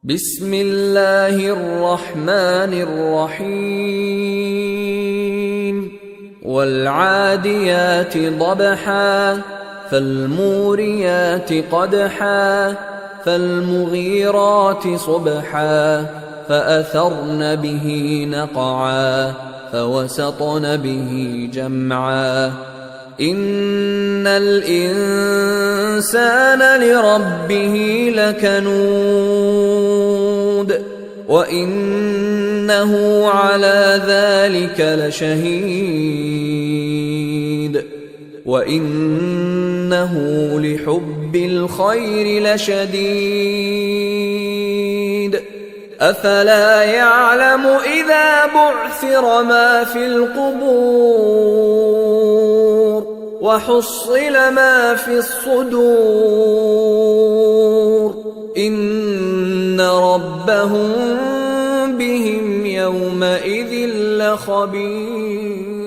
بسم الله الرحمن الرحيم والعاديات ضبحا فالموريات قدحا فالمغيرات صبحا فأثرن به نقعا فوسطن به جمعا إن الإنسان لربه لكنود وإنه على ذلك لشهيد وإنه لحب الخير لشديد أفلا يعلم إذا بعثر ما في القبور وحصل ما في الصدور إن ربهم بهم يومئذ لخبير.